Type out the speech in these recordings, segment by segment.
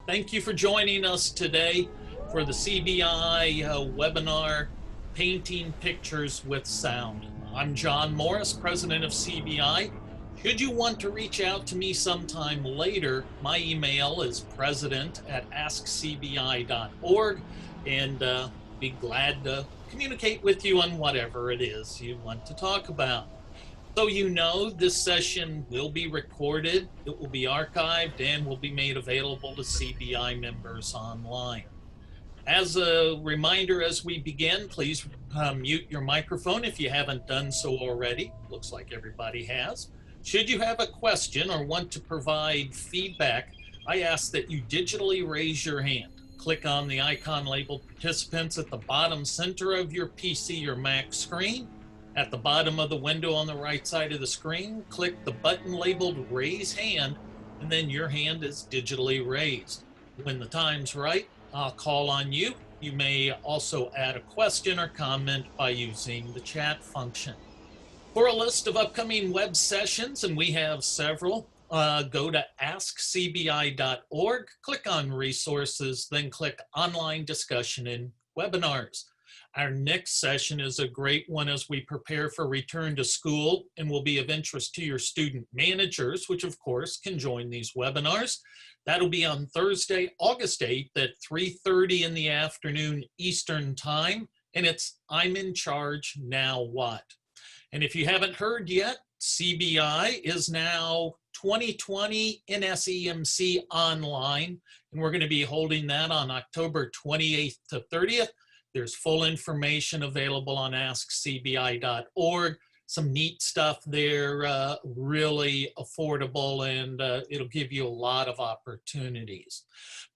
Thank you for joining us today for the CBI webinar, Painting Pictures with Sound. I'm John Morris, president of CBI. Should you want to reach out to me sometime later, my email is president@askcbi.org, and be glad to communicate with you on whatever it is you want to talk about. So you know, this session will be recorded, it will be archived, and will be made available to CBI members online. As a reminder, as we begin, please mute your microphone if you haven't done so already. Looks like everybody has. Should you have a question or want to provide feedback, I ask that you digitally raise your hand. Click on the icon labeled participants at the bottom center of your PC or Mac screen. At the bottom of the window on the right side of the screen, click the button labeled raise hand, and then your hand is digitally raised. When the time's right, I'll call on you. You may also add a question or comment by using the chat function. For a list of upcoming web sessions, and we have several, go to askcbi.org, click on resources, then click online discussion and webinars. Our next session is a great one as we prepare for return to school and will be of interest to your student managers, which of course can join these webinars. That'll be on Thursday, August 8th at 3:30 in the afternoon Eastern Time, and it's I'm in charge, now what? And if you haven't heard yet, CBI is now 2020 NSEMC online, and we're going to be holding that on October 28th to 30th. There's full information available on askcbi.org. Some neat stuff there, really affordable, and it'll give you a lot of opportunities.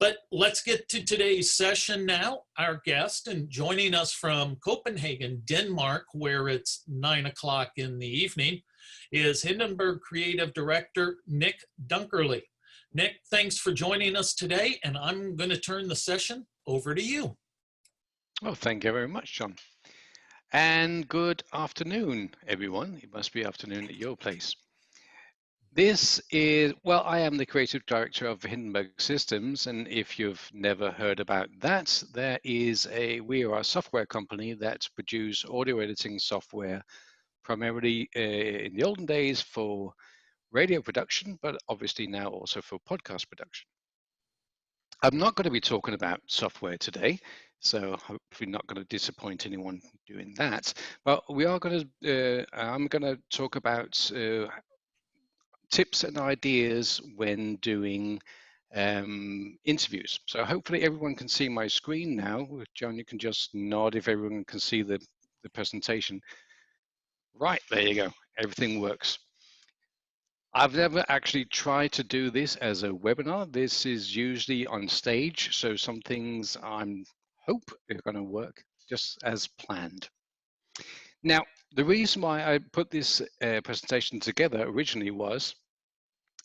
But let's get to today's session now. Our guest, and joining us from Copenhagen, Denmark, where it's 9 o'clock in the evening, is Hindenburg Creative Director Nick Dunkerley. Nick, thanks for joining us today, and I'm going to turn the session over to you. Well, thank you very much, John. And good afternoon, everyone. It must be afternoon at your place. This is, well, I am the creative director of Hindenburg Systems, and if you've never heard about that, we are a software company that produce audio editing software primarily in the olden days for radio production, but obviously now also for podcast production. I'm not going to be talking about software today, so hopefully not going to disappoint anyone doing that. But we are going to. I'm going to talk about tips and ideas when doing interviews. So hopefully everyone can see my screen now. John, you can just nod if everyone can see the presentation. Right, there you go. Everything works. I've never actually tried to do this as a webinar. This is usually on stage, so some things I hope are going to work just as planned. Now, the reason why I put this presentation together originally was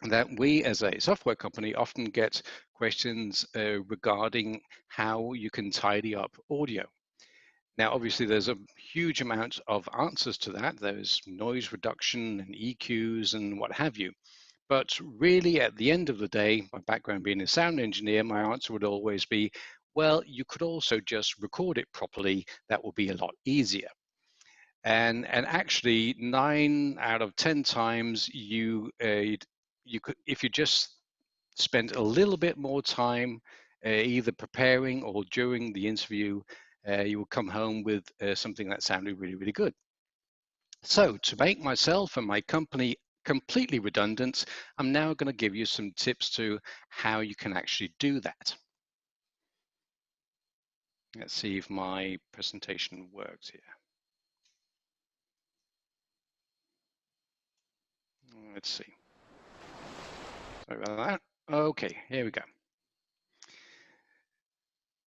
that we as a software company often get questions regarding how you can tidy up audio. Now, obviously, there's a huge amount of answers to that. There's noise reduction and EQs and what have you. But really, at the end of the day, my background being a sound engineer, my answer would always be, well, you could also just record it properly. That will be a lot easier. And actually, 9 out of 10 times, you could, if you just spent a little bit more time either preparing or during the interview, you will come home with something that sounded really, really good. So to make myself and my company completely redundant, I'm now going to give you some tips to how you can actually do that. Let's see if my presentation works here. Let's see. Sorry about that. Okay, here we go.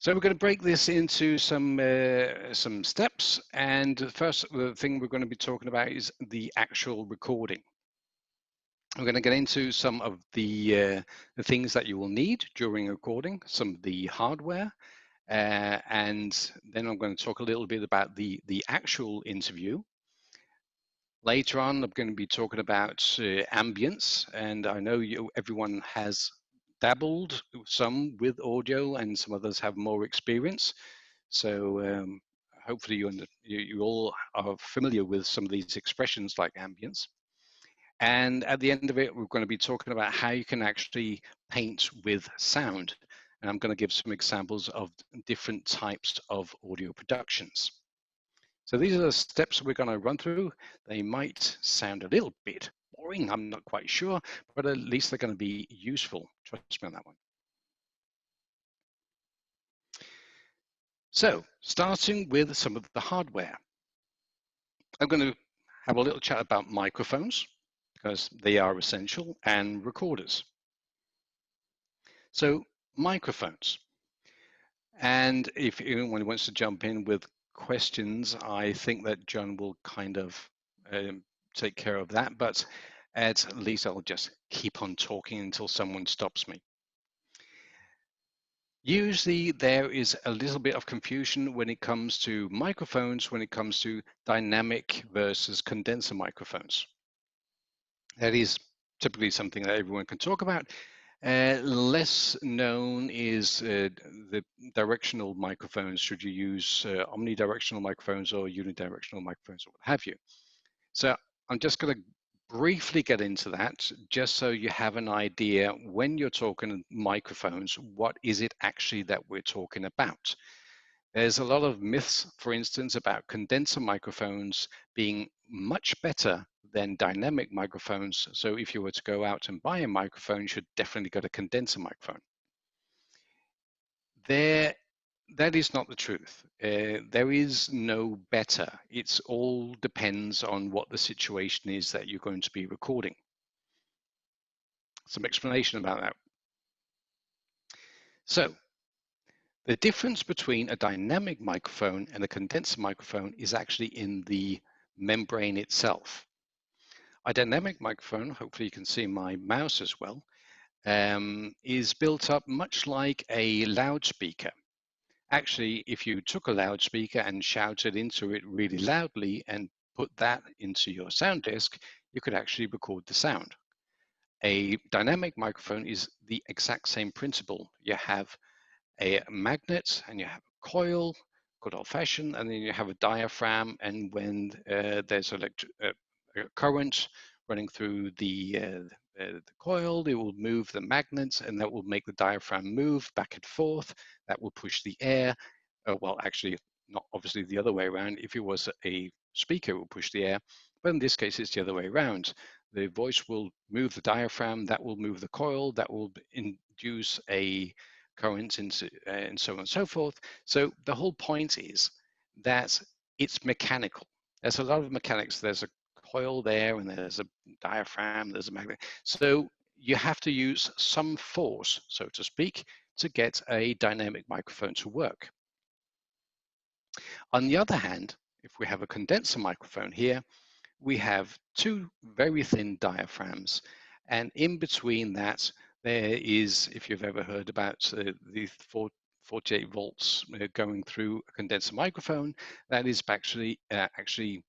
So we're going to break this into some steps, and the first thing we're going to be talking about is the actual recording. We're going to get into some of the things that you will need during recording, some of the hardware, and then I'm going to talk a little bit about the actual interview. Later on, I'm going to be talking about ambience, and I know everyone has dabbled some with audio, and some others have more experience. So hopefully you all are familiar with some of these expressions like ambience. And at the end of it, we're going to be talking about how you can actually paint with sound. And I'm going to give some examples of different types of audio productions. So these are the steps we're going to run through. They might sound a little bit boring, I'm not quite sure, but at least they're going to be useful. Trust me on that one. So starting with some of the hardware. I'm going to have a little chat about microphones because they are essential, and recorders. So microphones. And if anyone wants to jump in with questions, I think that John will kind of take care of that, but at least I'll just keep on talking until someone stops me. Usually there is a little bit of confusion when it comes to microphones, when it comes to dynamic versus condenser microphones. That is typically something that everyone can talk about. Less known is the directional microphones. Should you use omnidirectional microphones or unidirectional microphones or what have you? So I'm just going to briefly get into that just so you have an idea when you're talking microphones, what is it actually that we're talking about? There's a lot of myths, for instance, about condenser microphones being much better than dynamic microphones. So if you were to go out and buy a microphone, you should definitely get a condenser microphone. That is not the truth. There is no better. It all depends on what the situation is that you're going to be recording. Some explanation about that. So the difference between a dynamic microphone and a condenser microphone is actually in the membrane itself. A dynamic microphone, hopefully you can see my mouse as well, is built up much like a loudspeaker. Actually, if you took a loudspeaker and shouted into it really loudly and put that into your sound disk, you could actually record the sound. A dynamic microphone is the exact same principle. You have a magnet and you have a coil, good old fashioned, and then you have a diaphragm. And when there's a current running through the coil, it will move the magnets, and that will make the diaphragm move back and forth. That will push the air. Well, actually, not obviously the other way around. If it was a speaker, it will push the air. But in this case, it's the other way around. The voice will move the diaphragm, that will move the coil, that will induce a current into, and so on and so forth. So the whole point is that it's mechanical. There's a lot of mechanics. There's a coil there, and there's a diaphragm, there's a magnet. So you have to use some force, so to speak, to get a dynamic microphone to work. On the other hand, if we have a condenser microphone here, we have two very thin diaphragms, and in between that there is, if you've ever heard about the 48 volts going through a condenser microphone, that is actually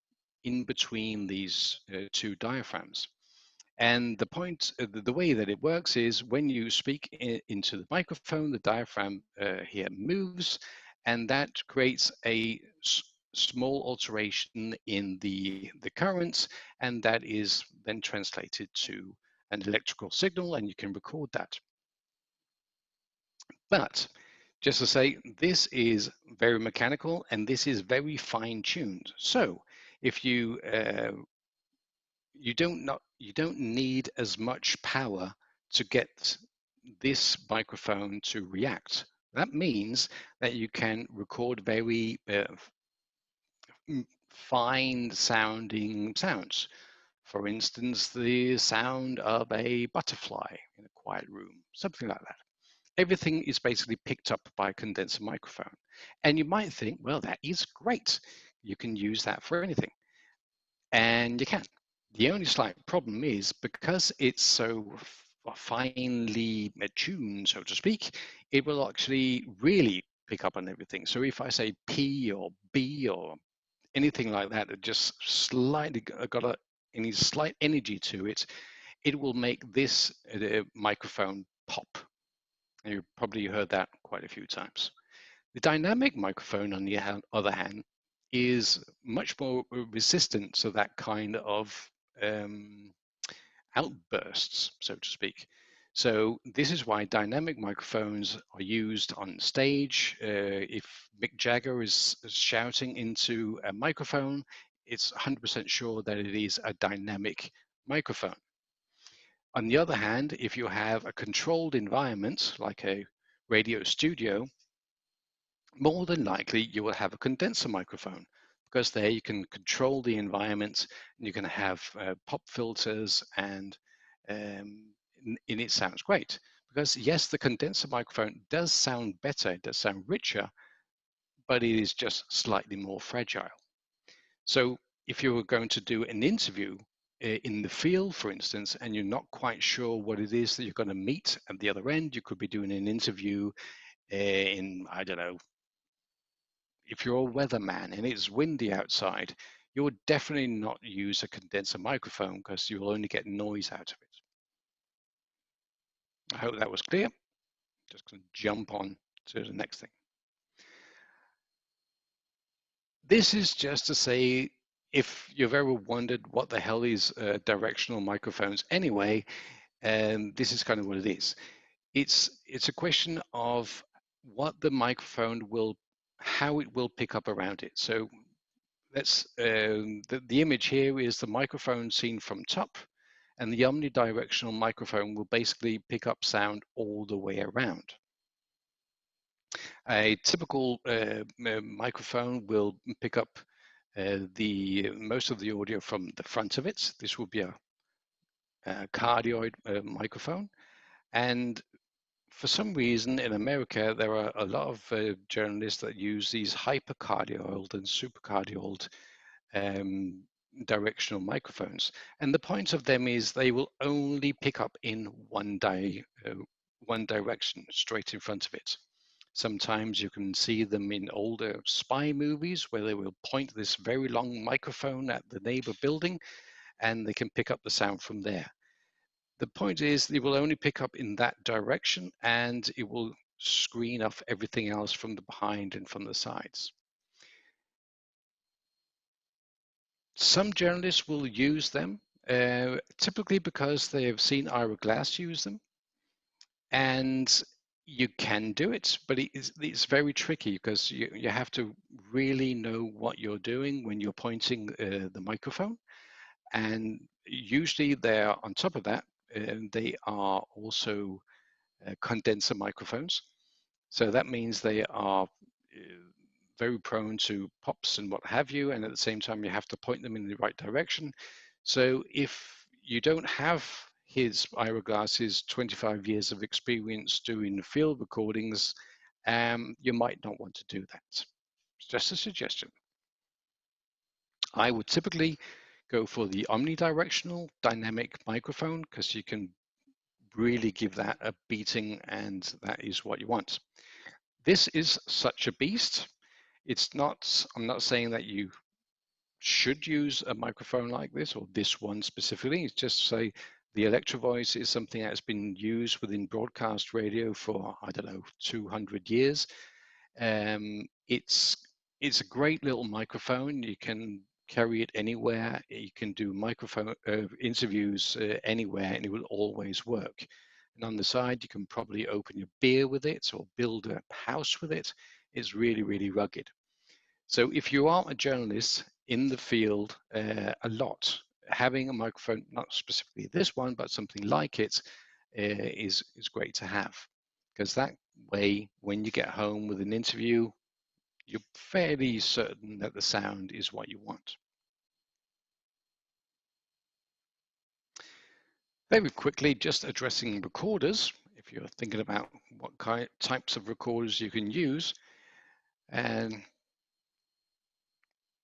in between these two diaphragms. And the point, the way that it works is when you speak into the microphone, the diaphragm here moves, and that creates a small alteration in the currents, and that is then translated to an electrical signal, and you can record that. But just to say, this is very mechanical, and this is very fine-tuned. So if you don't need as much power to get this microphone to react. That means that you can record very fine sounding sounds. For instance, the sound of a butterfly in a quiet room, something like that. Everything is basically picked up by a condenser microphone. And you might think, well, that is great. You can use that for anything. And you can. The only slight problem is because it's so finely tuned, so to speak, it will actually really pick up on everything. So if I say P or B or anything like that, it just slightly got any slight energy to it, it will make this microphone pop. You probably heard that quite a few times. The dynamic microphone, on the other hand, is much more resistant to that kind of um, outbursts, so to speak. So this is why dynamic microphones are used on stage. If Mick Jagger is shouting into a microphone, it's 100% sure that it is a dynamic microphone. On the other hand, if you have a controlled environment like a radio studio, more than likely you will have a condenser microphone, because there you can control the environment and you can have pop filters, and it sounds great. Because yes, the condenser microphone does sound better, it does sound richer, but it is just slightly more fragile. So if you were going to do an interview in the field, for instance, and you're not quite sure what it is that you're going to meet at the other end, you could be doing an interview in, I don't know, if you're a weatherman and it's windy outside, you would definitely not use a condenser microphone because you will only get noise out of it. I hope that was clear. Just going to jump on to the next thing. This is just to say, if you've ever wondered what the hell is directional microphones anyway, this is kind of what it is. It's a question of what the microphone will, how it will pick up around it. So let's the image here is the microphone seen from top, and the omnidirectional microphone will basically pick up sound all the way around. A typical microphone will pick up the most of the audio from the front of it. This will be a cardioid microphone, and for some reason in America there are a lot of journalists that use these hypercardioid and supercardioid directional microphones, and the point of them is they will only pick up in one direction, straight in front of it. Sometimes you can see them in older spy movies where they will point this very long microphone at the neighbor building and they can pick up the sound from there. The point is it will only pick up in that direction and it will screen off everything else from the behind and from the sides. Some journalists will use them, typically because they have seen Ira Glass use them. And you can do it, but it's very tricky because you have to really know what you're doing when you're pointing the microphone. And usually they're on top of that, they are also condenser microphones. So that means they are very prone to pops and what have you, and at the same time you have to point them in the right direction. So if you don't have his Ira Glass's 25 years of experience doing field recordings, you might not want to do that. It's just a suggestion. I would typically go for the omnidirectional dynamic microphone because you can really give that a beating, and that is what you want. This is such a beast. It's not, I'm not saying that you should use a microphone like this or this one specifically. It's just to say the Electro Voice is something that's been used within broadcast radio for, I don't know, 200 years. It's a great little microphone. You can carry it anywhere. You can do microphone interviews anywhere, and it will always work. And on the side, you can probably open your beer with it or build a house with it. It's really, really rugged. So if you are a journalist in the field a lot, having a microphone, not specifically this one, but something like it, is great to have. Because that way, when you get home with an interview, you're fairly certain that the sound is what you want. Very quickly, just addressing recorders, if you're thinking about what types of recorders you can use. And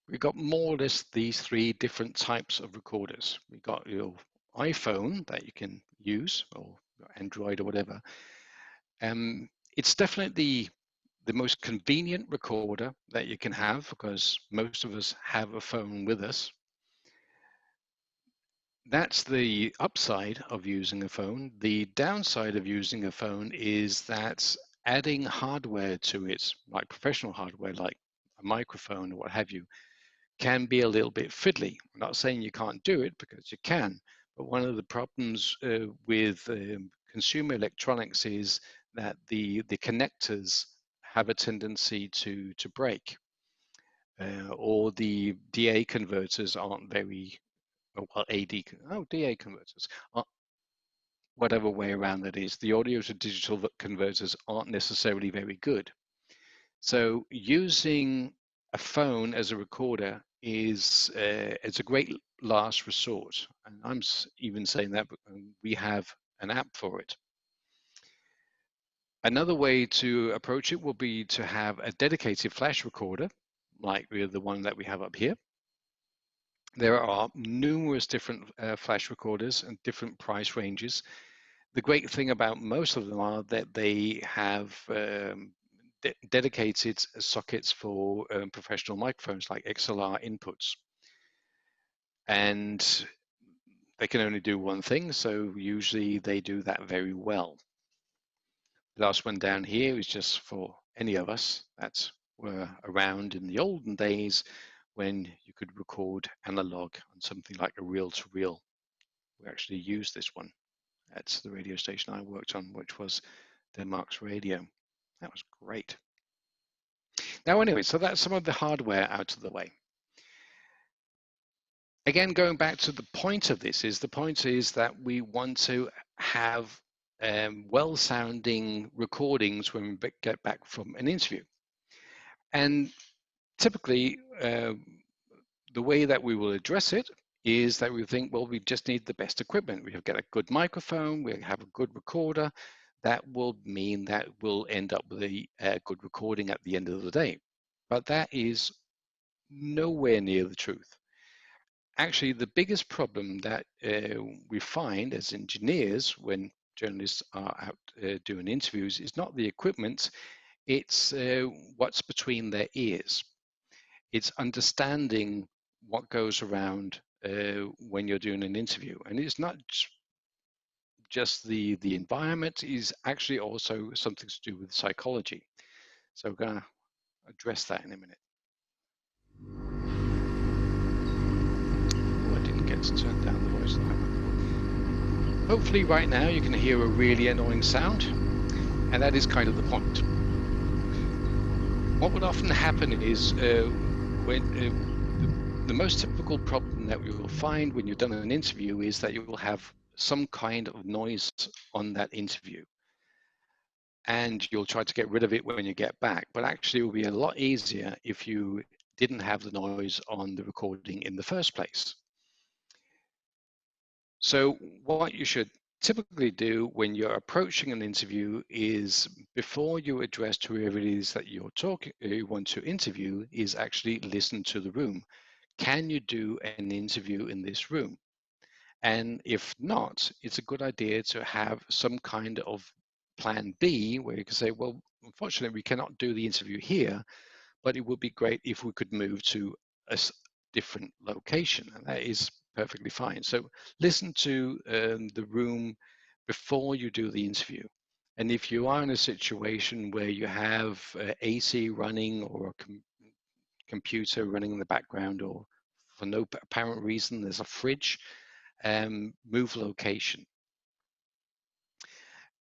we've got more or less these three different types of recorders. We've got your iPhone that you can use, or Android or whatever. It's definitely the most convenient recorder that you can have because most of us have a phone with us. That's the upside of using a phone. The downside of using a phone is that adding hardware to it, like professional hardware, like a microphone or what have you, can be a little bit fiddly. I'm not saying you can't do it, because you can, but one of the problems with consumer electronics is that the connectors have a tendency to break, or the DA converters aren't very, well, DA converters, whatever way around that is, the audio to digital converters aren't necessarily very good. So using a phone as a recorder is it's a great last resort, and I'm even saying that we have an app for it. Another way to approach it will be to have a dedicated flash recorder, like the one that we have up here. There are numerous different flash recorders and different price ranges. The great thing about most of them are that they have dedicated sockets for professional microphones, like XLR inputs. And they can only do one thing, so usually they do that very well. The last one down here is just for any of us that were around in the olden days when you could record analog on something like a reel-to-reel. We actually used this one at the radio station I worked on, which was Denmark's Radio. That was great. Now, anyway, so that's some of the hardware out of the way. Again, going back to the point of this, is the point is that we want to have well-sounding recordings when we get back from an interview. And typically, the way that we will address it is that we think, well, we just need the best equipment. We have got a good microphone, we have a good recorder. That will mean that we'll end up with a good recording at the end of the day. But that is nowhere near the truth. Actually, the biggest problem that we find as engineers when journalists are out doing interviews is not the equipment, it's what's between their ears. It's understanding what goes around when you're doing an interview. And it's not just the environment, is actually also something to do with psychology. So we're going to address that in a minute. Oh, I didn't get to turn down the voice line. Hopefully right now you can hear a really annoying sound, and that is kind of the point. What would often happen is when the most typical problem that we will find when you've done an interview is that you will have some kind of noise on that interview, and you'll try to get rid of it when you get back. But actually, it will be a lot easier if you didn't have the noise on the recording in the first place. So what you should typically do when you're approaching an interview is, before you address whoever it is that you want to interview, is actually listen to the room. Can you do an interview in this room? And if not, it's a good idea to have some kind of plan B, where you can say, well, unfortunately, we cannot do the interview here, but it would be great if we could move to a different location. And that is perfectly fine. So listen to the room before you do the interview. And if you are in a situation where you have AC running, or a computer running in the background, or for no apparent reason there's a fridge, move location.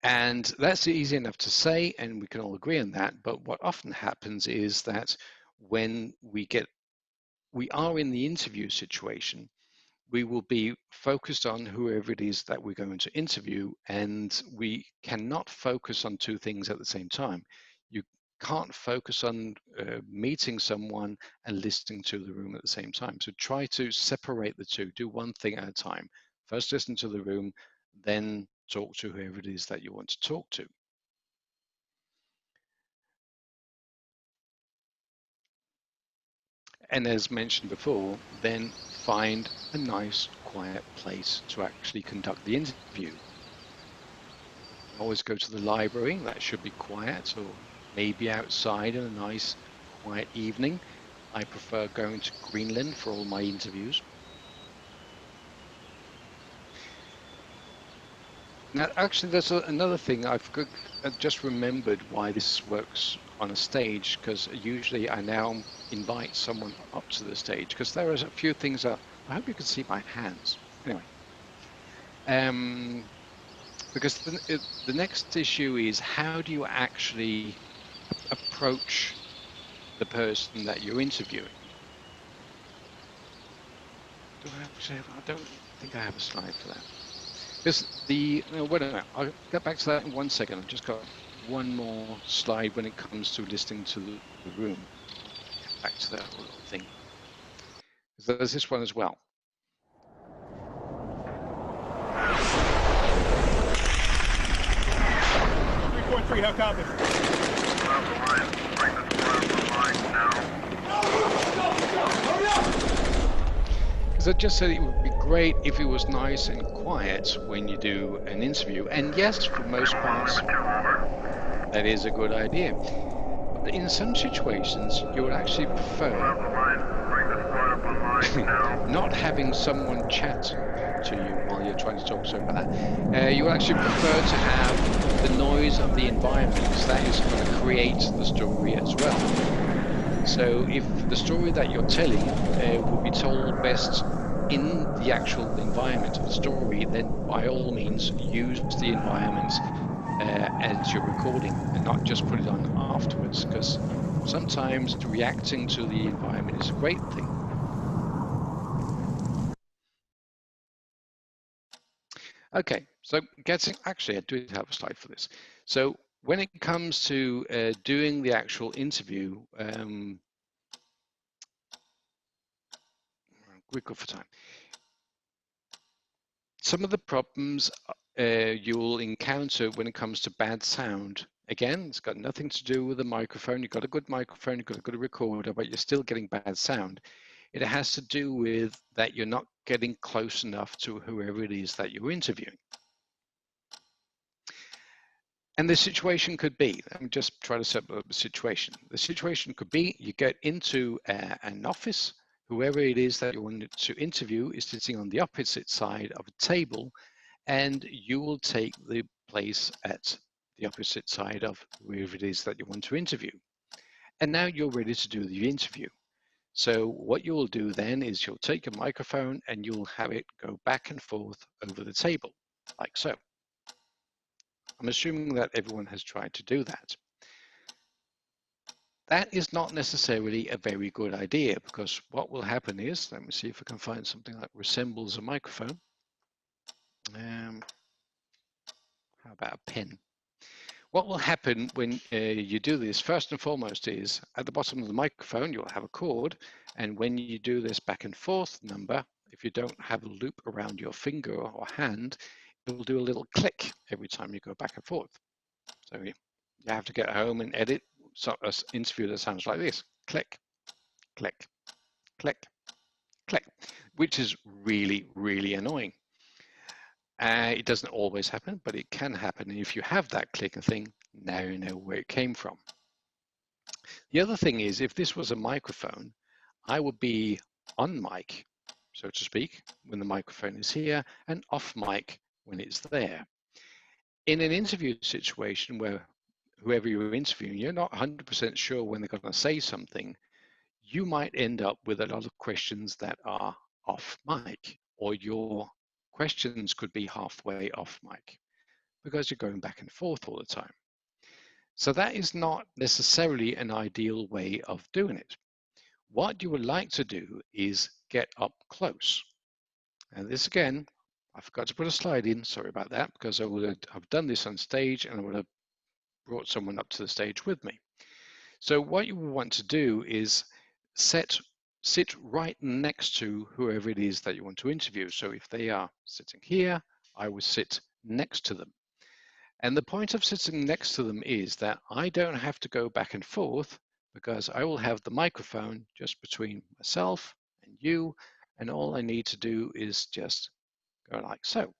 And that's easy enough to say, and we can all agree on that. But what often happens is that when we are in the interview situation, we will be focused on whoever it is that we're going to interview, and we cannot focus on two things at the same time. You can't focus on meeting someone and listening to the room at the same time. So try to separate the two, do one thing at a time. First listen to the room, then talk to whoever it is that you want to talk to. And as mentioned before, then find a nice quiet place to actually conduct the interview. You can always go to the library, that should be quiet, or maybe outside on a nice quiet evening. I prefer going to Greenland for all my interviews. Now, actually, there's another thing I just remembered why this works on a stage, because usually I now invite someone up to the stage, because there are a few things that I hope you can see my hands. Anyway, because the next issue is how do you actually approach the person that you're interviewing? I don't think I have a slide for that. Because wait a minute, I'll get back to that in 1 second. I've just got one more slide when it comes to listening to the room. Get back to that little thing. There's this one as well. 343, how copy? Because I just said it would be great if it was nice and quiet when you do an interview. And yes, for most parts, that is a good idea. But in some situations, you would actually prefer not having someone chat to you while you're trying to talk. Sorry about that. You actually prefer to have the noise of the environment, because that is going to create the story as well. So if the story that you're telling will be told best in the actual environment of the story, then by all means use the environment as you're recording and not just put it on afterwards, because sometimes reacting to the environment is a great thing. Okay, so actually I do have a slide for this. So when it comes to doing the actual interview, quick for time. Some of the problems you'll encounter when it comes to bad sound, again, it's got nothing to do with the microphone. You've got a good microphone, you've got a good recorder, but you're still getting bad sound. It has to do with that you're not getting close enough to whoever it is that you're interviewing. And the situation could be, let me just try to set up a situation. The situation could be you get into an office, whoever it is that you want to interview is sitting on the opposite side of a table, and you will take the place at the opposite side of whoever it is that you want to interview. And now you're ready to do the interview. So what you'll do then is you'll take a microphone and you'll have it go back and forth over the table, like so. I'm assuming that everyone has tried to do that. That is not necessarily a very good idea, because what will happen is, let me see if I can find something that resembles a microphone. How about a pen? What will happen when you do this, first and foremost, is at the bottom of the microphone, you'll have a cord. And when you do this back and forth number, if you don't have a loop around your finger or hand, it will do a little click every time you go back and forth. So you have to get home and edit an interview that sounds like this: click, click, click, click, which is really, really annoying. It doesn't always happen, but it can happen. And if you have that clicker thing, now you know where it came from. The other thing is, if this was a microphone, I would be on mic, so to speak, when the microphone is here, and off mic when it's there. In an interview situation where whoever you're interviewing, you're not 100% sure when they're going to say something, you might end up with a lot of questions that are off mic, or your questions could be halfway off mic because you're going back and forth all the time. So that is not necessarily an ideal way of doing it. What you would like to do is get up close. And this again, I forgot to put a slide in, sorry about that, because I would have done this on stage and I would have brought someone up to the stage with me. So what you will want to do is sit right next to whoever it is that you want to interview. So if they are sitting here, I will sit next to them. And the point of sitting next to them is that I don't have to go back and forth, because I will have the microphone just between myself and you, and all I need to do is just go like so.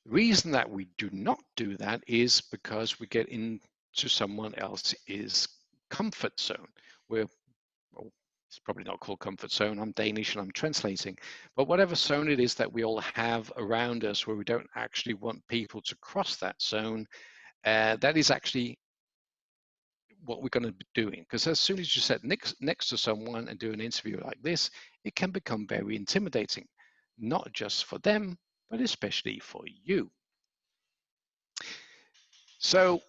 The reason that we do not do that is because we get into someone else's comfort zone, where It's probably not called comfort zone. I'm Danish and I'm translating. But whatever zone it is that we all have around us where we don't actually want people to cross that zone, that is actually what we're going to be doing. Because as soon as you sit next to someone and do an interview like this, it can become very intimidating, not just for them, but especially for you. So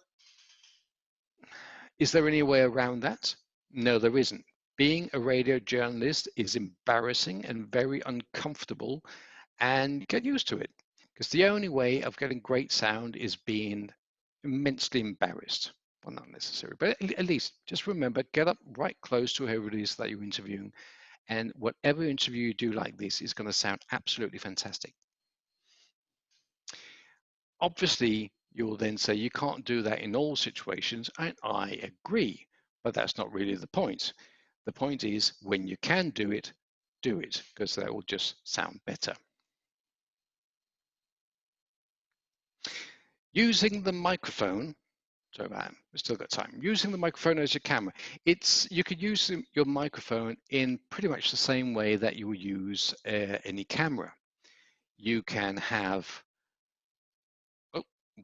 is there any way around that? No, there isn't. Being a radio journalist is embarrassing and very uncomfortable, and get used to it, because the only way of getting great sound is being immensely embarrassed. Well, not necessary, but at least just remember, get up right close to whoever it is that you're interviewing, and whatever interview you do like this is going to sound absolutely fantastic. Obviously, you'll then say you can't do that in all situations, and I agree, but that's not really the point. The point is, when you can do it, because that will just sound better. Using the microphone, so we've still got time. Using the microphone as your camera. You could use your microphone in pretty much the same way that you would use any camera. You can have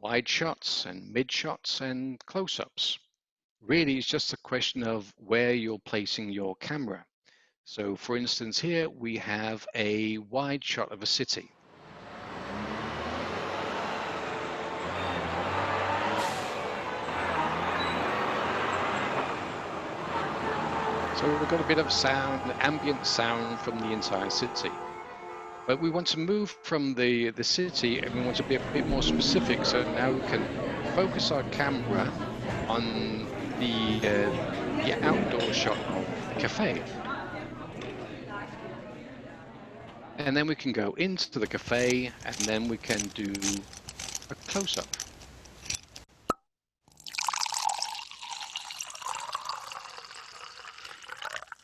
wide shots and mid shots and close-ups. Really, it's just a question of where you're placing your camera. So for instance, here we have a wide shot of a city. So we've got a bit of sound, ambient sound from the entire city. But we want to move from the city and we want to be a bit more specific. So now we can focus our camera on the outdoor shot of the cafe. And then we can go into the cafe and then we can do a close-up.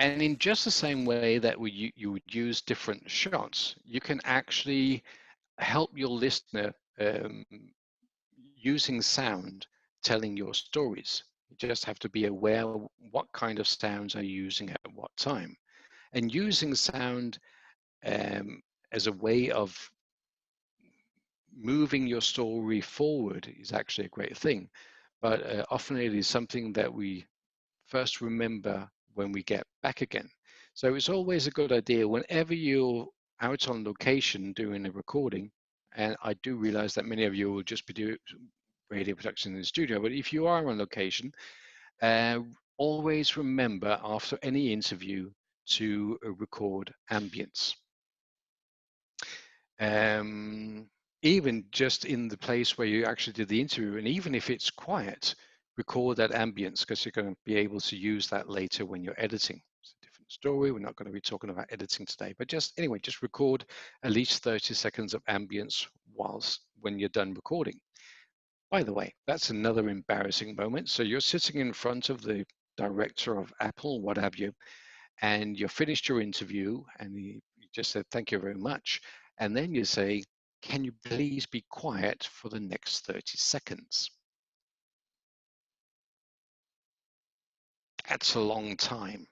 And in just the same way that you would use different shots, you can actually help your listener using sound, telling your stories. You just have to be aware of what kind of sounds are you using at what time. And using sound as a way of moving your story forward is actually a great thing. But often it is something that we first remember when we get back again. So it's always a good idea whenever you're out on location doing a recording, and I do realize that many of you will just be doing radio production in the studio, but if you are on location, always remember after any interview to record ambience. Even just in the place where you actually did the interview, and even if it's quiet, record that ambience, because you're going to be able to use that later when you're editing. It's a different story. We're not going to be talking about editing today, but just anyway, just record at least 30 seconds of ambience when you're done recording. By the way, that's another embarrassing moment. So you're sitting in front of the director of Apple, what have you, and you're finished your interview and you just said, thank you very much. And then you say, can you please be quiet for the next 30 seconds? That's a long time.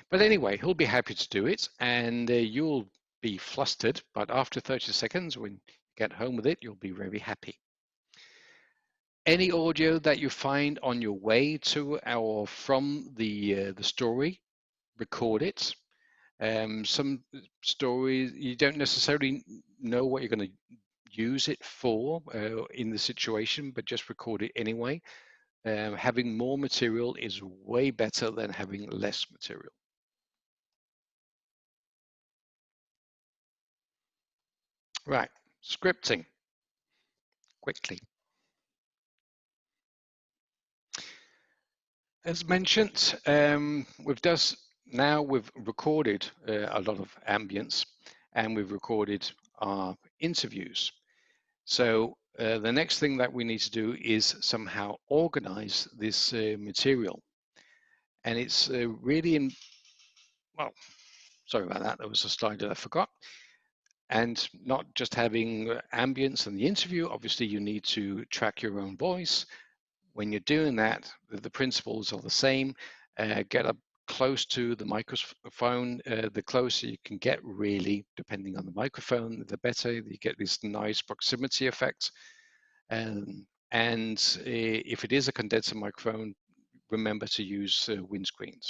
But anyway, he'll be happy to do it and you'll be flustered. But after 30 seconds, when you get home with it, you'll be very happy. Any audio that you find on your way to or from the story, record it. Some stories, you don't necessarily know what you're going to use it for in the situation, but just record it anyway. Having more material is way better than having less material. Right, scripting, quickly. As mentioned, we've recorded a lot of ambience and we've recorded our interviews. So the next thing that we need to do is somehow organize this material. And it's really sorry about that. There was a slide that I forgot. And not just having ambience in the interview, obviously you need to track your own voice. When you're doing that, the principles are the same. Get up close to the microphone, the closer you can get, really, depending on the microphone, the better. You get this nice proximity effect. And if it is a condenser microphone, remember to use windscreens.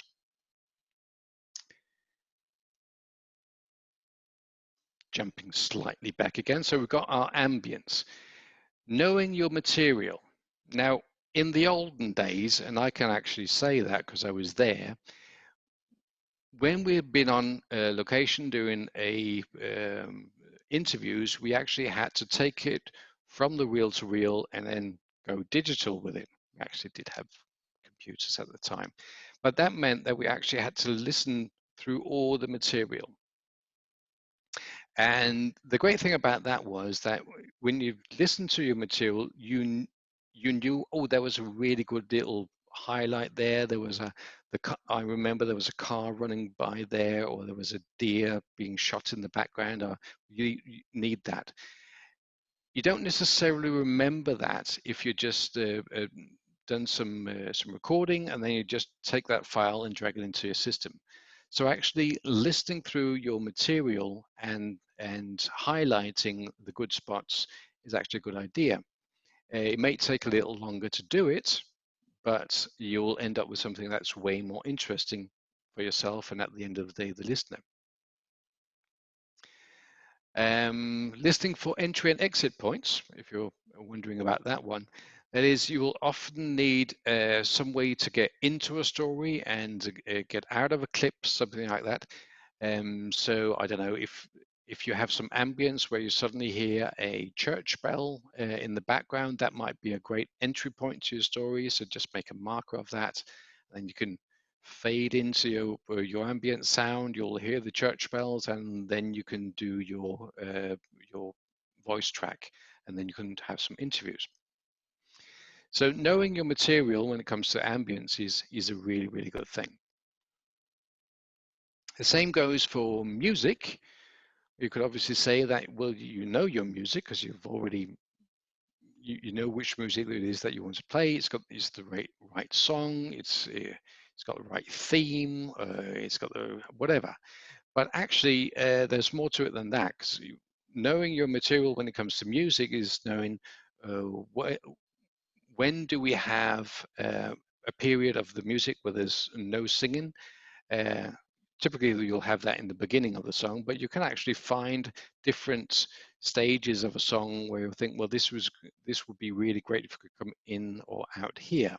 Jumping slightly back again. So we've got our ambience. Knowing your material. Now, in the olden days, and I can actually say that because I was there, when we've been on location doing interviews, we actually had to take it from the reel to reel and then go digital with it. We actually did have computers at the time, but that meant that we actually had to listen through all the material. And the great thing about that was that when you listened to your material, you knew, oh, there was a really good little highlight there. There was I remember there was a car running by there, or there was a deer being shot in the background. Or you need that. You don't necessarily remember that if you just done some recording and then you just take that file and drag it into your system. So actually listening through your material and highlighting the good spots is actually a good idea. It may take a little longer to do it, but you'll end up with something that's way more interesting for yourself and at the end of the day, the listener. Listening for entry and exit points, if you're wondering about that one, that is, you will often need some way to get into a story and get out of a clip, something like that. So I don't know, if you have some ambience where you suddenly hear a church bell in the background, that might be a great entry point to your story. So just make a marker of that, and you can fade into your ambient sound. You'll hear the church bells, and then you can do your voice track, and then you can have some interviews. So knowing your material when it comes to ambience is a really, really good thing. The same goes for music. You could obviously say that, well, you know your music because you've already, you know which music it is that you want to play. It's the right song. It's got the right theme. It's got the whatever. But actually, there's more to it than that. Because knowing your material when it comes to music is knowing when do we have a period of the music where there's no singing. Typically, you'll have that in the beginning of the song, but you can actually find different stages of a song where you think, well, this would be really great if it could come in or out here.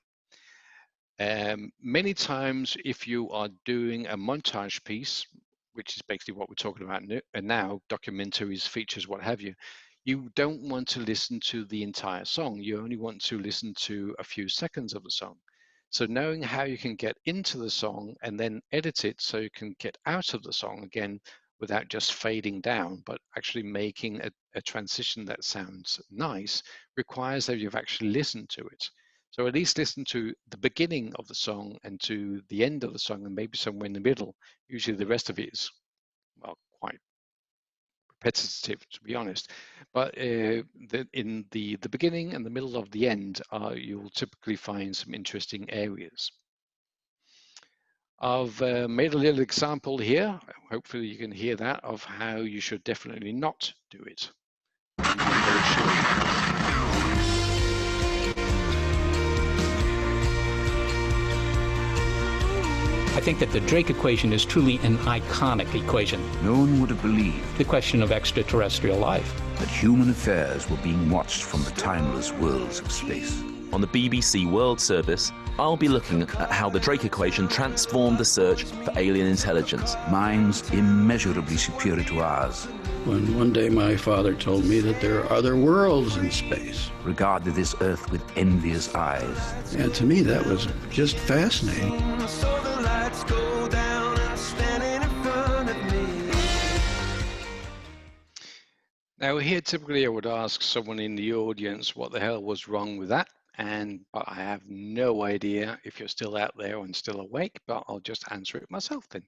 Many times, if you are doing a montage piece, which is basically what we're talking about now, documentaries, features, what have you, you don't want to listen to the entire song. You only want to listen to a few seconds of the song. So knowing how you can get into the song and then edit it so you can get out of the song again without just fading down, but actually making a transition that sounds nice, requires that you've actually listened to it. So at least listen to the beginning of the song and to the end of the song, and maybe somewhere in the middle. Usually the rest of it is, well, quite repetitive, to be honest. But in the beginning and the middle of the end, you'll typically find some interesting areas. I've made a little example here. Hopefully you can hear that, of how you should definitely not do it. I think that the Drake equation is truly an iconic equation. No one would have believed The question of extraterrestrial life. that human affairs were being watched from the timeless worlds of space. On the BBC World Service, I'll be looking at how the Drake equation transformed the search for alien intelligence. Minds immeasurably superior to ours When one day my father told me that there are other worlds in space. regarded this Earth with envious eyes. And to me, that was just fascinating. Now here, typically I would ask someone in the audience what the hell was wrong with that, but I have no idea if you're still out there and still awake, but I'll just answer it myself then.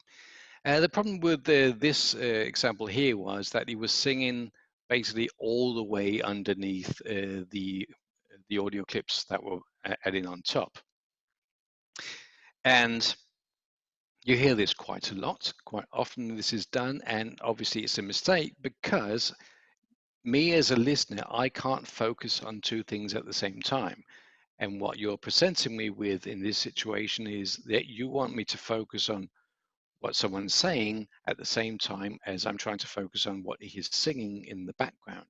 The problem with this example here was that he was singing basically all the way underneath the audio clips that were adding on top. And You hear this quite a lot. Quite often this is done, and obviously it's a mistake because me as a listener, I can't focus on two things at the same time. And what you're presenting me with in this situation is that you want me to focus on what someone's saying at the same time as I'm trying to focus on what he's singing in the background.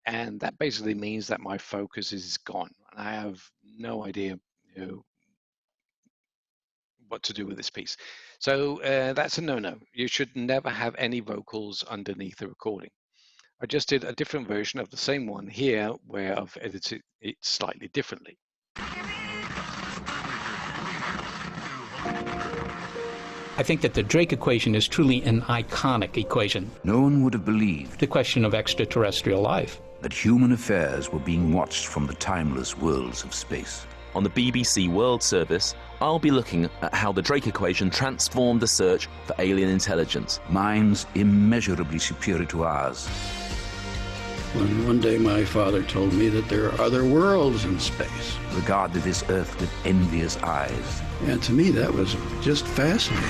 And that basically means that my focus is gone. And I have no idea, what to do with this piece. So that's a no-no. You should never have any vocals underneath the recording. I just did a different version of the same one here where I've edited it slightly differently. I think that the Drake equation is truly an iconic equation. No one would have believed The question of extraterrestrial life. that human affairs were being watched from the timeless worlds of space. On the BBC World Service, I'll be looking at how the Drake equation transformed the search for alien intelligence. Minds immeasurably superior to ours. When one day my father told me that there are other worlds in space. Regarded this Earth with envious eyes. And to me, that was just fascinating.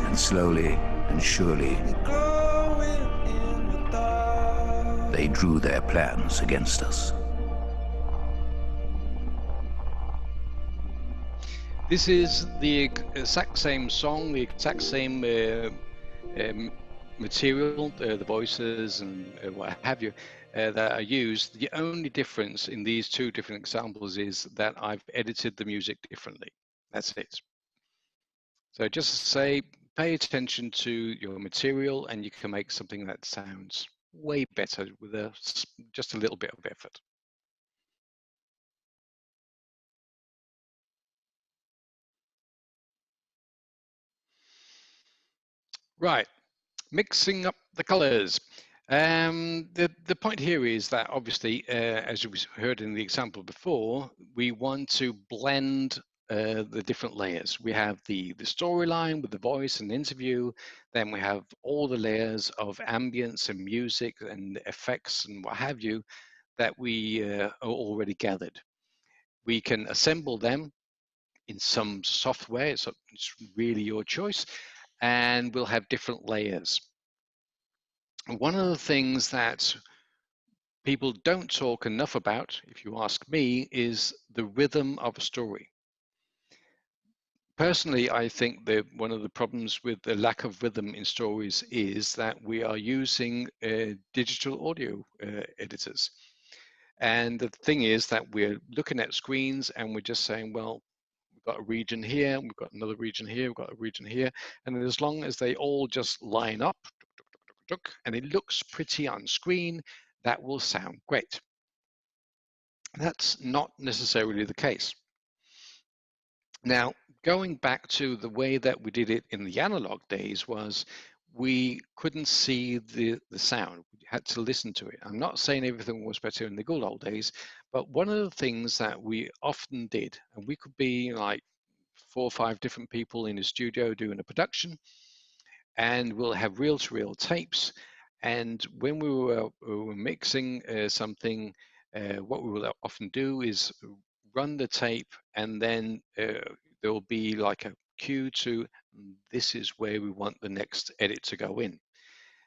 And slowly and surely, they drew their plans against us. This is the exact same song, the exact same material, the voices and what have you, that are used. The only difference in these two different examples is that I've edited the music differently. That's it. So just to say, pay attention to your material and you can make something that sounds way better with just a little bit of effort. Right, mixing up the colors. The point here is that obviously, as we heard in the example before, we want to blend the different layers. We have the storyline with the voice and interview, then we have all the layers of ambience and music and effects and what have you that we are already gathered. We can assemble them in some software, it's really your choice, and we'll have different layers. One of the things that people don't talk enough about, if you ask me, is the rhythm of a story. Personally, I think that one of the problems with the lack of rhythm in stories is that we are using digital audio editors. And the thing is that we're looking at screens and we're just saying, well, we've got a region here, we've got another region here, we've got a region here. And as long as they all just line up, and it looks pretty on screen, that will sound great. That's not necessarily the case. Now, going back to the way that we did it in the analog days was we couldn't see the sound. We had to listen to it. I'm not saying everything was better in the good old days, but one of the things that we often did, and we could be like 4 or 5 different people in a studio doing a production, and we'll have reel-to-reel tapes. And when we were mixing something, what we will often do is run the tape, and then there will be like a cue to this is where we want the next edit to go in.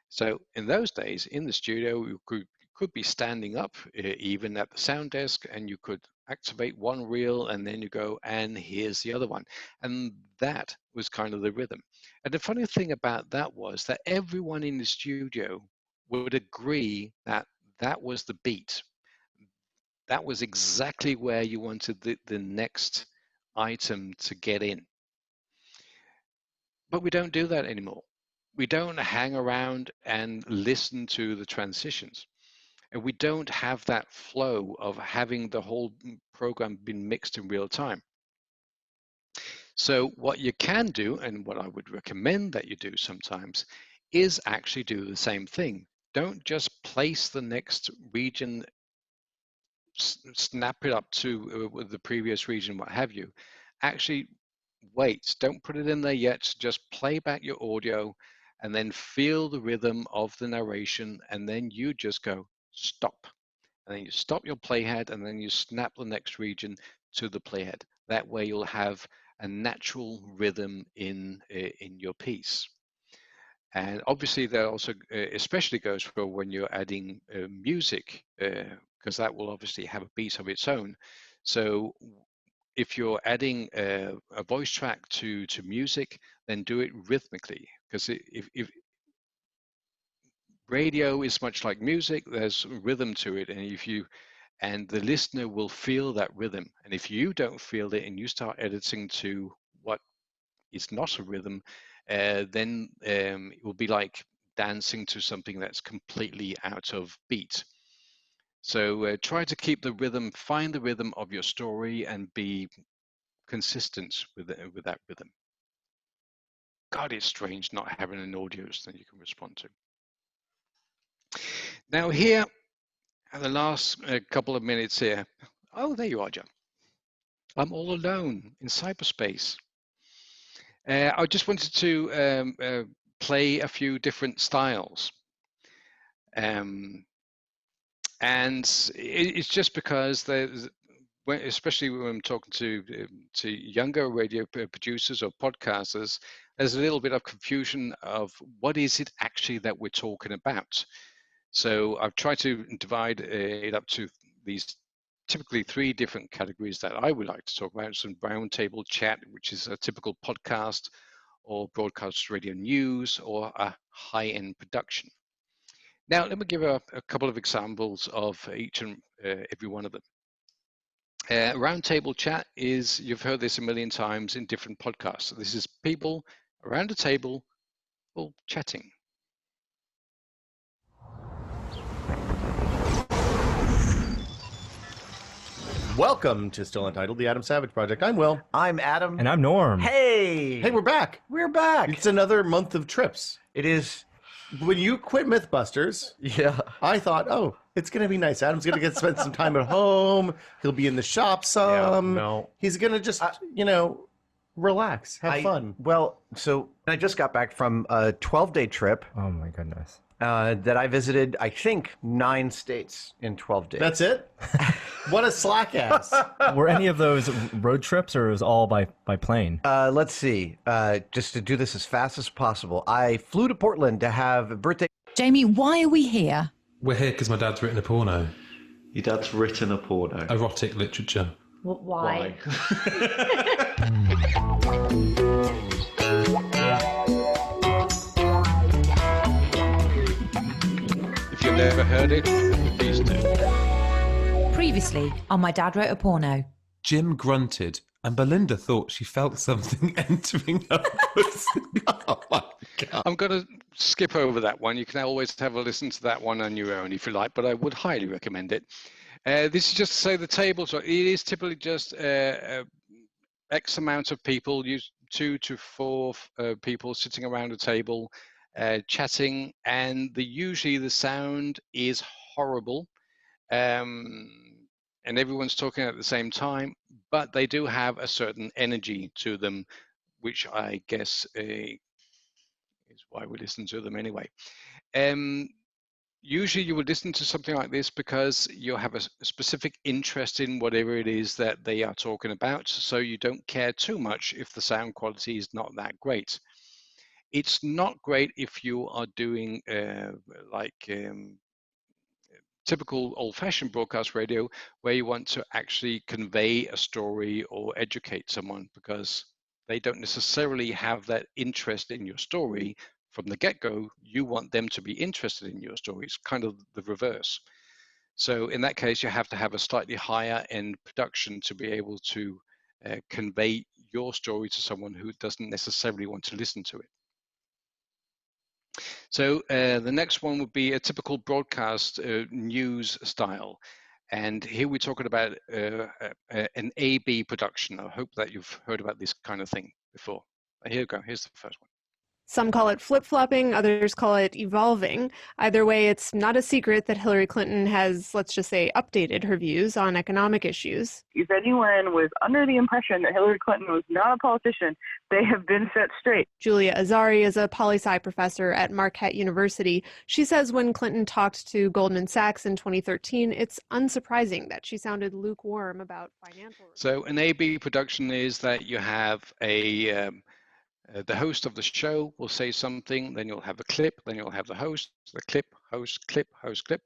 So in those days in the studio, we could be standing up even at the sound desk, and you could activate one reel and then you go, and here's the other one. And that was kind of the rhythm. And the funny thing about that was that everyone in the studio would agree that that was the beat. That was exactly where you wanted the next item to get in. But we don't do that anymore. We don't hang around and listen to the transitions. And we don't have that flow of having the whole program been mixed in real time. So what you can do, and what I would recommend that you do sometimes, is actually do the same thing. Don't just place the next region, snap it up to the previous region, what have you. Actually wait, don't put it in there yet, just play back your audio, and then feel the rhythm of the narration, and then you just go stop. And then you stop your playhead, and then you snap the next region to the playhead. That way you'll have a natural rhythm in your piece. And obviously that also especially goes for when you're adding music, because that will obviously have a beat of its own. So if you're adding a voice track to music, then do it rhythmically, because if radio is much like music, there's rhythm to it, and the listener will feel that rhythm. And if you don't feel it and you start editing to what is not a rhythm, then it will be like dancing to something that's completely out of beat. So try to keep the rhythm, find the rhythm of your story, and be consistent with that rhythm. God, it's strange not having an audio that you can respond to. Now here, at the last couple of minutes here, oh, there you are, John. I'm all alone in cyberspace. I just wanted to play a few different styles. And it's just because there's, especially when I'm talking to younger radio producers or podcasters, there's a little bit of confusion of what is it actually that we're talking about. So I've tried to divide it up to these typically 3 different categories that I would like to talk about. Some roundtable chat, which is a typical podcast or broadcast radio news or a high-end production. Now, let me give a couple of examples of each and every one of them. Roundtable chat is, you've heard this a million times in different podcasts. This is people around a table all chatting. Welcome to Still Untitled, the Adam Savage Project. I'm Will. I'm Adam. And I'm Norm. Hey! Hey, we're back. We're back. It's another month of trips. It is. When you quit Mythbusters, Yeah. I thought, oh, it's going to be nice. Adam's going to get to spend some time at home. He'll be in the shop some. No. He's going to just, relax, have fun. Well, so I just got back from a 12-day trip. Oh, my goodness. That I visited, I think, 9 states in 12 days. That's it? What a slack ass. Were any of those road trips, or was all by plane? Let's see. Just to do this as fast as possible, I flew to Portland to have a birthday. Jamie, why are we here? We're here because my dad's written a porno. Your dad's written a porno? Erotic literature. Why? If you've never heard it, please do. Previously on My Dad Wrote a Porno. Jim grunted, and Belinda thought she felt something entering her pussy. Oh my God. I'm going to skip over that one. You can always have a listen to that one on your own if you like, but I would highly recommend it. This is just to say the table. So it is typically just X amount of people, 2 to 4 people sitting around a table, chatting, and usually the sound is horrible. And everyone's talking at the same time, but they do have a certain energy to them, which I guess is why we listen to them anyway. Usually you would listen to something like this because you have a specific interest in whatever it is that they are talking about, so you don't care too much if the sound quality is not that great. It's not great if you are doing typical old-fashioned broadcast radio where you want to actually convey a story or educate someone, because they don't necessarily have that interest in your story from the get-go. You want them to be interested in your story. It's kind of the reverse. So in that case, you have to have a slightly higher end production to be able to convey your story to someone who doesn't necessarily want to listen to it. So the next one would be a typical broadcast news style. And here we're talking about an A-B production. I hope that you've heard about this kind of thing before. Here we go. Here's the first one. Some call it flip-flopping, others call it evolving. Either way, it's not a secret that Hillary Clinton has, let's just say, updated her views on economic issues. If anyone was under the impression that Hillary Clinton was not a politician, they have been set straight. Julia Azari is a poli-sci professor at Marquette University. She says when Clinton talked to Goldman Sachs in 2013, it's unsurprising that she sounded lukewarm about financial. So an A-B production is that you have the host of the show will say something, then you'll have a clip, then you'll have the host, the clip, host, clip,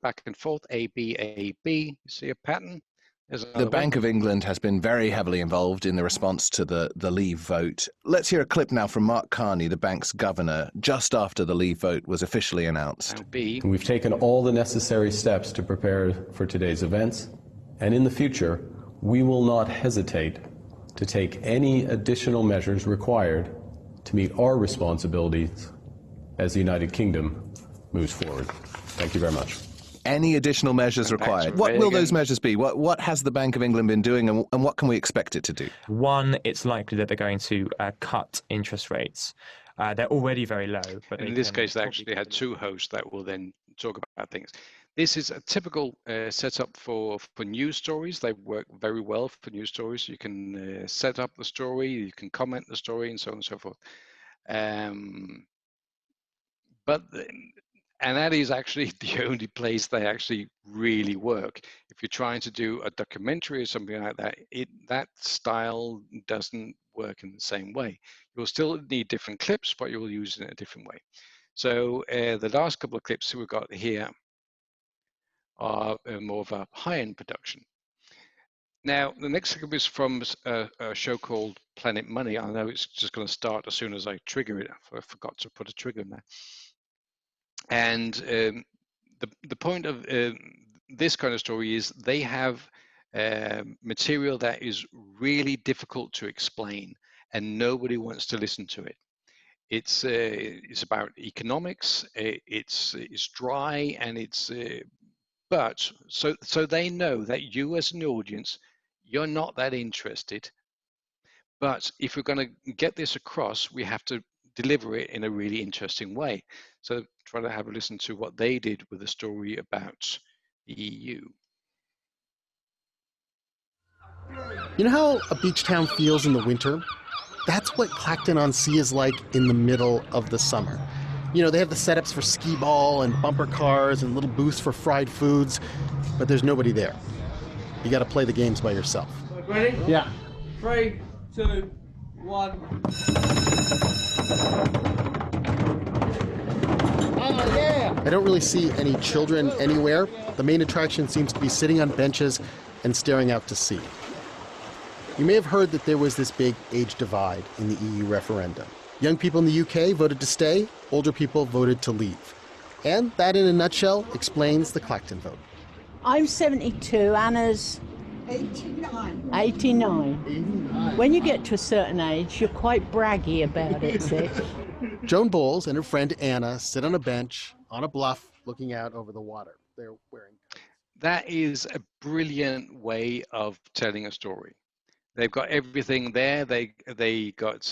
back and forth, A, B, A, B. You see a pattern? The Bank of England has been very heavily involved in the response to the Leave vote. Let's hear a clip now from Mark Carney, the bank's governor, just after the Leave vote was officially announced. We've taken all the necessary steps to prepare for today's events, and in the future, we will not hesitate to take any additional measures required to meet our responsibilities as the United Kingdom moves forward. Thank you very much. Any additional measures required? What will those measures be? What has the Bank of England been doing, and what can we expect it to do? One, it's likely that they're going to cut interest rates. They're already very low. But in this case, they actually had two hosts that will then talk about things. This is a typical setup for news stories. They work very well for news stories. You can set up the story, you can comment the story, and so on and so forth. And that is actually the only place they actually really work. If you're trying to do a documentary or something like that, that style doesn't work in the same way. You'll still need different clips, but you'll use it in a different way. So the last couple of clips we've got here are more of a high-end production. Now, the next clip is from a show called Planet Money. I know it's just going to start as soon as I trigger it. I forgot to put a trigger in there. And the point of this kind of story is they have material that is really difficult to explain, and nobody wants to listen to it. It's about economics. It's dry, and it's but so they know that you as an audience, you're not that interested. But if we're going to get this across, we have to deliver it in a really interesting way. So try to have a listen to what they did with a story about the EU. You know how a beach town feels in the winter? That's what Clacton-on-Sea is like in the middle of the summer. You know, they have the setups for skee ball and bumper cars and little booths for fried foods, but there's nobody there. You got to play the games by yourself. Ready? Yeah. 3, 2, 1. Oh, yeah! I don't really see any children anywhere. The main attraction seems to be sitting on benches and staring out to sea. You may have heard that there was this big age divide in the EU referendum. Young people in the UK voted to stay, older people voted to leave. And that, in a nutshell, explains the Clacton vote. I'm 72, Anna's 89. 89. When you get to a certain age, you're quite braggy about it, see? Joan Bowles and her friend Anna sit on a bench on a bluff looking out over the water. They're wearing coats. That is a brilliant way of telling a story. They've got everything there. They got.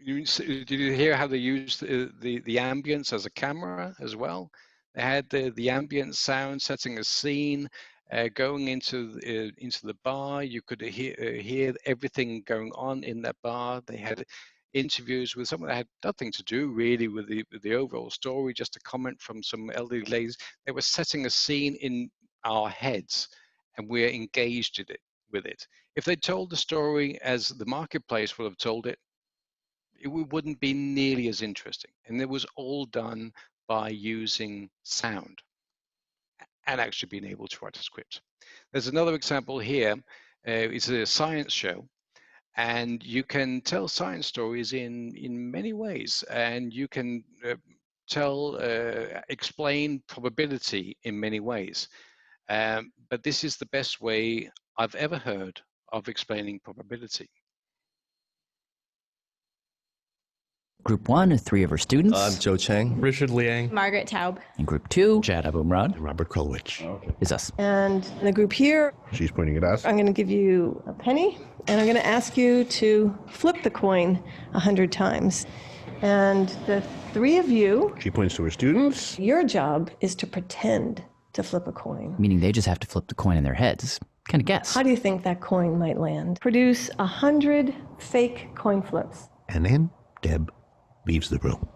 Did you hear how they used the ambience as a camera as well? They had the ambient sound setting a scene. Going into the bar, you could hear everything going on in that bar. They had interviews with someone that had nothing to do really with the overall story, just a comment from some elderly ladies. They were setting a scene in our heads, and we're engaged with it. If they told the story as the marketplace would have told it, it wouldn't be nearly as interesting. And it was all done by using sound and actually being able to write a script. There's another example here. It's a science show, and you can tell science stories in many ways, and you can explain probability in many ways. But this is the best way I've ever heard of explaining probability. Group 1, 3 of our students. I'm Joe Chang. Richard Liang. Margaret Taub. In Group 2, Chad Abumrad. Robert Kolwich. Is us. And in the group here, She's pointing at us. I'm going to give you a penny, and I'm going to ask you to flip the coin 100 times. And the three of you, She points to her students. your job is to pretend to flip a coin. Meaning they just have to flip the coin in their heads. Kind of guess. How do you think that coin might land? Produce 100 fake coin flips. And then Deb leaves the room.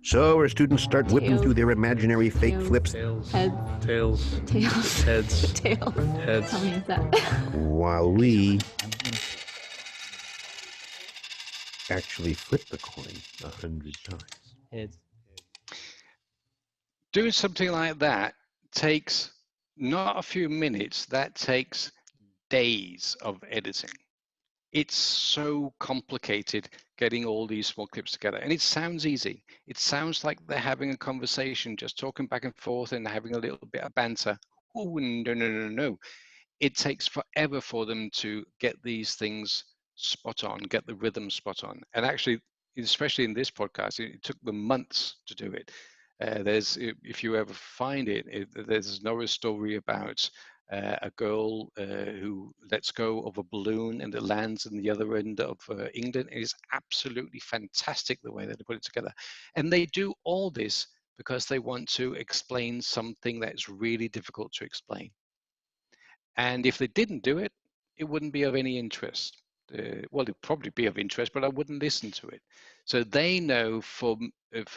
So our students start whipping through their imaginary fake flips. Heads. Tails. Tails. Heads. Tails. Heads. How many is that? While we actually flip the coin 100 times. Heads. Doing something like that takes not a few minutes, that takes days of editing. It's so complicated getting all these small clips together. And it sounds easy. It sounds like they're having a conversation, just talking back and forth and having a little bit of banter. Oh, no. It takes forever for them to get these things spot on, get the rhythm spot on. And actually, especially in this podcast, it took them months to do it. If you ever find it, there's another story about a girl who lets go of a balloon and it lands in the other end of England. It is absolutely fantastic the way that they put it together. And they do all this because they want to explain something that's really difficult to explain. And if they didn't do it, it wouldn't be of any interest. Well, it'd probably be of interest, but I wouldn't listen to it. So they know for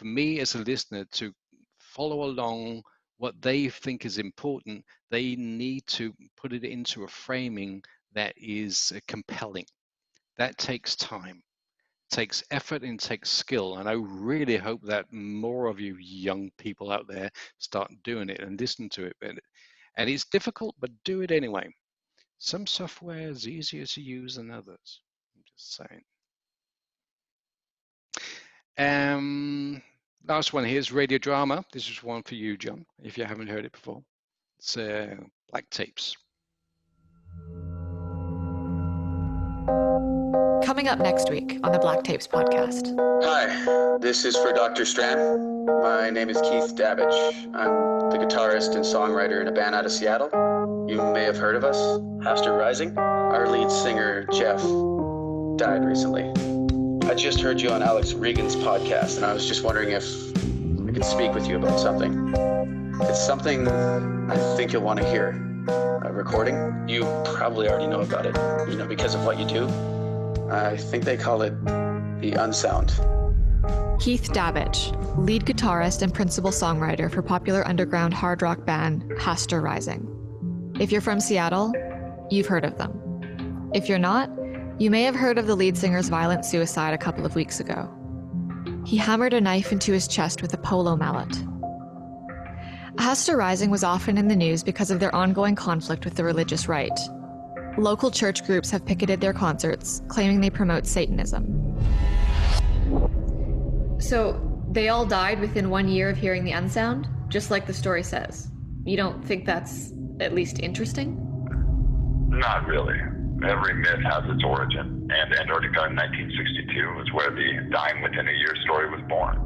me as a listener to follow along what they think is important, they need to put it into a framing that is compelling. That takes time, takes effort, and takes skill. And I really hope that more of you young people out there start doing it and listen to it. And it's difficult, but do it anyway. Some software is easier to use than others. I'm just saying. Last one here is radio drama. This is one for you, John, if you haven't heard it before. It's Black Tapes. Coming up next week on the Black Tapes podcast. Hi, this is for Dr. Strand. My name is Keith Dabbage. I'm the guitarist and songwriter in a band out of Seattle. You may have heard of us, Haster Rising. Our lead singer, Jeff, died recently. I just heard you on Alex Regan's podcast, and I was just wondering if I could speak with you about something. It's something I think you'll want to hear. A recording. You probably already know about it, because of what you do. I think they call it the Unsound. Keith Dabbage, lead guitarist and principal songwriter for popular underground hard rock band Haster Rising. If you're from Seattle, you've heard of them. If you're not, you may have heard of the lead singer's violent suicide a couple of weeks ago. He hammered a knife into his chest with a polo mallet. Haster Rising was often in the news because of their ongoing conflict with the religious right. Local church groups have picketed their concerts, claiming they promote Satanism. So, they all died within 1 year of hearing the Unsound, just like the story says. You don't think that's at least interesting? Not really. Every myth has its origin, and Antarctica in 1962 is where the dying within a year story was born.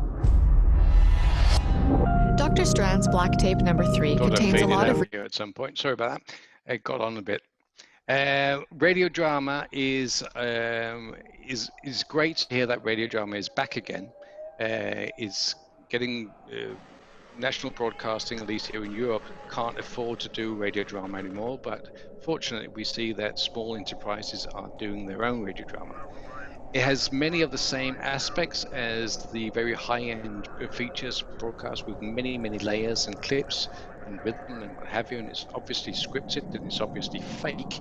Dr. Strand's Black Tape number 3 contains a lot of... At some point. Sorry about that. It got on a bit. Radio drama is great to hear that radio drama is back again. It's getting... national broadcasting, at least here in Europe, can't afford to do radio drama anymore, but fortunately we see that small enterprises are doing their own radio drama. It has many of the same aspects as the very high-end features broadcast with many layers and clips and rhythm and what have you, and it's obviously scripted and it's obviously fake,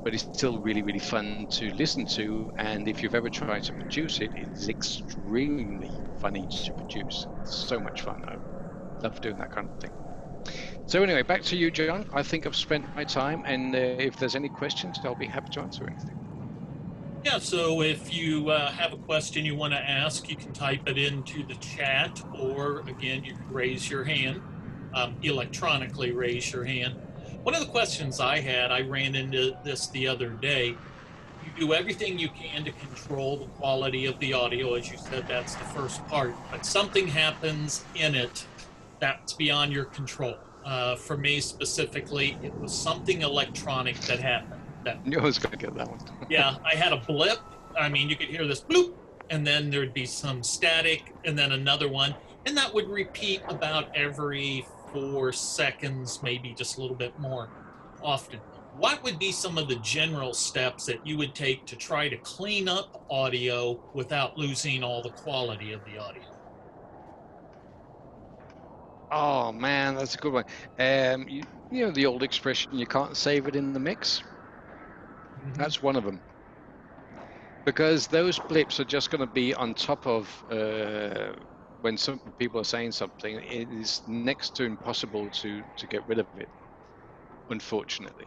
but it's still really fun to listen to, and if you've ever tried to produce it, it's extremely funny to produce. It's so much fun. I love doing that kind of thing. So anyway, back to you, John. I think I've spent my time, and if there's any questions, I'll be happy to answer anything. Yeah, so if you have a question you want to ask, you can type it into the chat, or again, you can raise your hand, electronically raise your hand. One of the questions I had, I ran into this the other day. You do everything you can to control the quality of the audio. As you said, that's the first part. But something happens in it that's beyond your control. For me specifically, it was something electronic that happened. that. I knew I was going to get that one. Yeah, I had a blip. I mean, you could hear this bloop, and then there'd be some static, and then another one, and that would repeat about every 4 seconds, maybe just a little bit more often. What would be some of the general steps that you would take to try to clean up audio without losing all the quality of the audio? Oh man, that's a good one. You know the old expression, you can't save it in the mix? That's one of them. Because those blips are just going to be on top of when some people are saying something. It is next to impossible to get rid of it, unfortunately.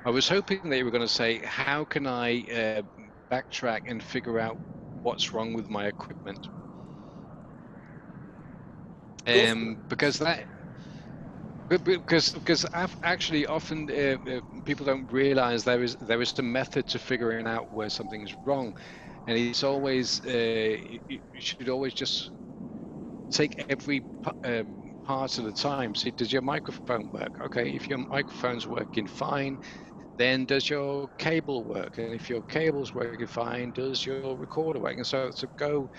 I was hoping they were going to say, how can I backtrack and figure out what's wrong with my equipment? Because actually often people don't realize there is a method to figuring out where something's wrong, and it's always you should always just take every part of the time. See, does your microphone work? Okay, if your microphone's working fine, then does your cable work? And if your cable's working fine, does your recorder work? And so go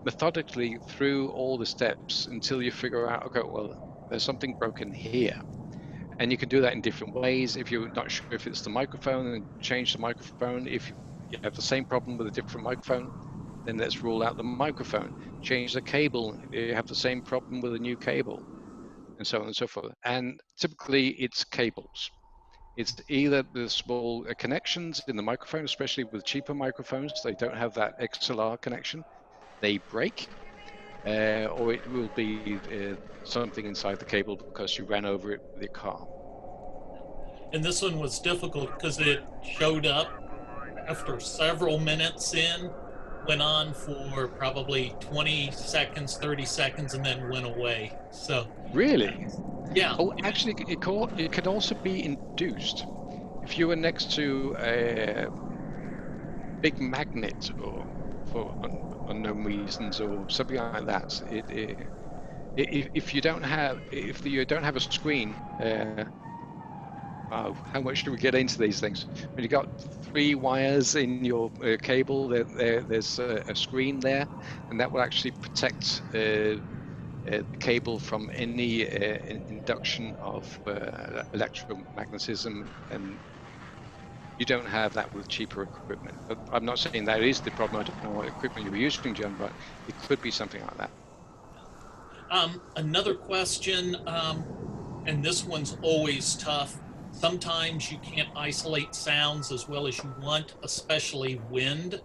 methodically through all the steps until you figure out, okay, well, there's something broken here. And you can do that in different ways. If you're not sure if it's the microphone, then change the microphone. If you have the same problem with a different microphone, then let's rule out the microphone. Change the cable. You have the same problem with a new cable, and so on and so forth. And typically it's cables. It's either the small connections in the microphone, especially with cheaper microphones, they don't have that XLR connection. They break, or it will be something inside the cable because you ran over it with your car. And this one was difficult because it showed up after several minutes in, went on for probably 20 seconds, 30 seconds, and then went away. So really? Yeah. Oh, actually, it can also be induced. If you were next to a big magnet or for unknown reasons or something like that, if you don't have a screen, how much do we get into these things? When you got 3 wires in your cable, there's a screen there, and that will actually protect the cable from any induction of electromagnetism, and you don't have that with cheaper equipment. I'm not saying that is the problem. I don't know what equipment you were using, John, but it could be something like that. Another question, and this one's always tough. Sometimes you can't isolate sounds as well as you want, especially wind.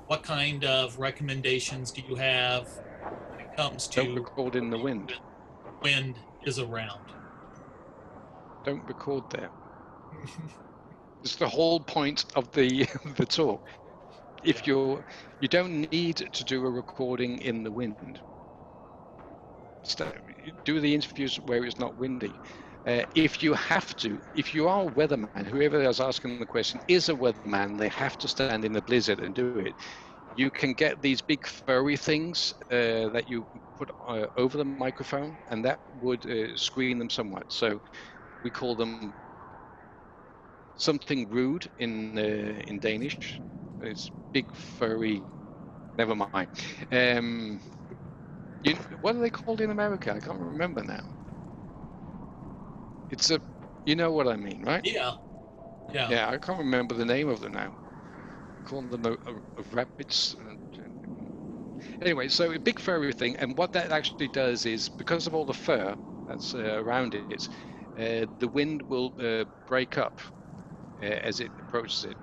What kind of recommendations do you have when it comes to don't record in the wind? Wind is around. Don't record there. It's the whole point of the talk. If you don't need to do a recording in the wind. Do the interviews where it's not windy. If you have to, if you are a weatherman, whoever is asking the question is a weatherman, they have to stand in the blizzard and do it. You can get these big furry things that you put over the microphone, and that would screen them somewhat. So we call them something rude in Danish. It's big furry. Never mind. What are they called in America? I can't remember now. It's you know what I mean, right? Yeah. Yeah, I can't remember the name of them now. We call them a rabbits. Anyway, so a big furry thing, and what that actually does is, because of all the fur that's around it, the wind will break up as it approaches it,